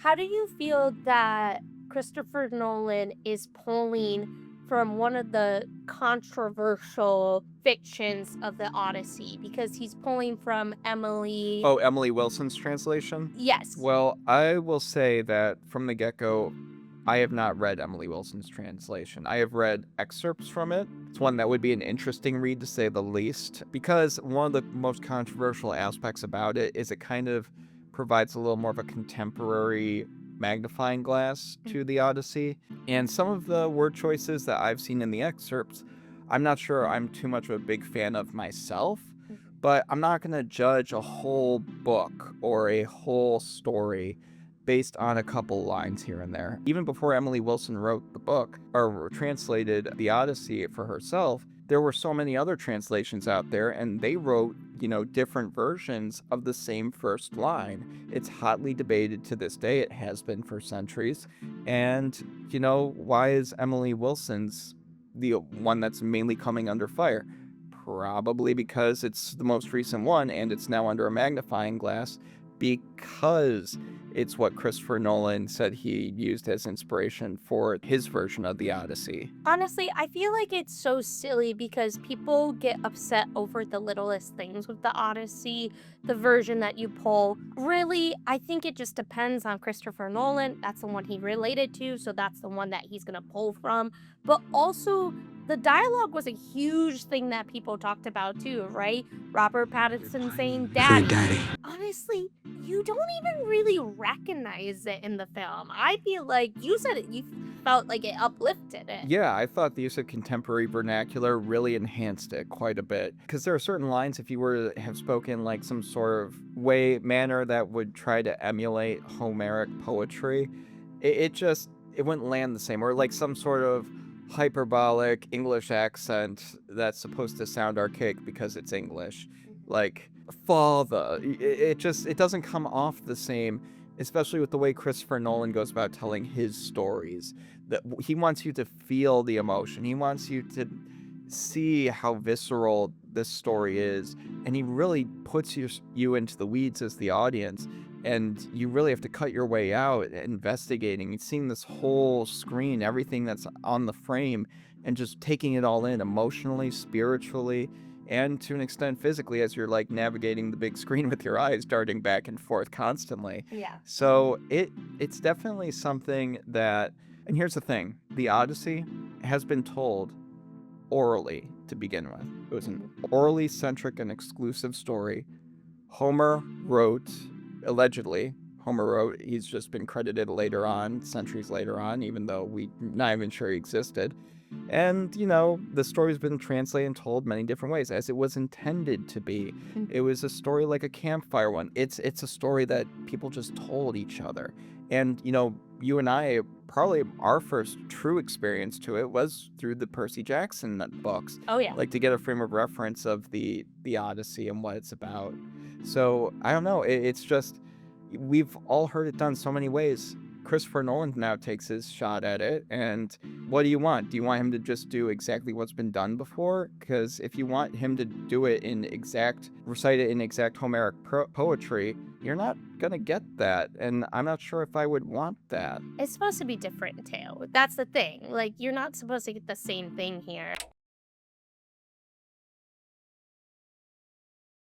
How do you feel that Christopher Nolan is pulling from one of the controversial fictions of the Odyssey? Because he's pulling from Emily. Oh, Emily Wilson's translation? Yes. Well, I will say that from the get-go, I have not read Emily Wilson's translation. I have read excerpts from it. It's one that would be an interesting read, to say the least, because one of the most controversial aspects about it is it kind of provides a little more of a contemporary magnifying glass to the Odyssey. And some of the word choices that I've seen in the excerpts, I'm not sure I'm too much of a big fan of myself, but I'm not going to judge a whole book or a whole story based on a couple lines here and there. Even before Emily Wilson wrote the book or translated the Odyssey for herself, there were so many other translations out there, and they wrote, different versions of the same first line. It's hotly debated to this day. It has been for centuries. And, why is Emily Wilson's the one that's mainly coming under fire? Probably because it's the most recent one, and it's now under a magnifying glass because it's what Christopher Nolan said he used as inspiration for his version of the Odyssey. Honestly, I feel like it's so silly because people get upset over the littlest things with the Odyssey, the version that you pull. Really, I think it just depends on Christopher Nolan. That's the one he related to, so that's the one that he's gonna pull from. But also, the dialogue was a huge thing that people talked about too, right? Robert Pattinson saying daddy. Honestly, you don't even really recognize it in the film. I feel like you said it, you felt like it uplifted it. Yeah, I thought the use of contemporary vernacular really enhanced it quite a bit. Because there are certain lines, if you were to have spoken like some sort of manner that would try to emulate Homeric poetry, it wouldn't land the same. Or like some sort of hyperbolic English accent that's supposed to sound archaic because it's English. Like, father. It doesn't come off the same, especially with the way Christopher Nolan goes about telling his stories. That he wants you to feel the emotion. He wants you to see how visceral this story is, and he really puts you into the weeds as the audience, and you really have to cut your way out investigating and seeing this whole screen, everything that's on the frame, and just taking it all in emotionally, spiritually, and to an extent physically, as you're like navigating the big screen with your eyes darting back and forth constantly. Yeah. So it's definitely something that, and here's the thing, the Odyssey has been told orally to begin with. It was an orally centric and exclusive story. Allegedly, Homer wrote, he's just been credited later on, centuries later on, even though we're not even sure he existed. And, the story's been translated and told many different ways, as it was intended to be. It was a story like a campfire one. It's a story that people just told each other. And, you and I, probably our first true experience to it was through the Percy Jackson books. Oh, yeah. Like, to get a frame of reference of the Odyssey and what it's about. So, I don't know. It's just, we've all heard it done so many ways. Christopher Nolan now takes his shot at it, and what do you want? Do you want him to just do exactly what's been done before? Because if you want him to do it recite it in exact Homeric poetry, you're not gonna get that, and I'm not sure if I would want that. It's supposed to be different too. That's the thing. Like, you're not supposed to get the same thing here.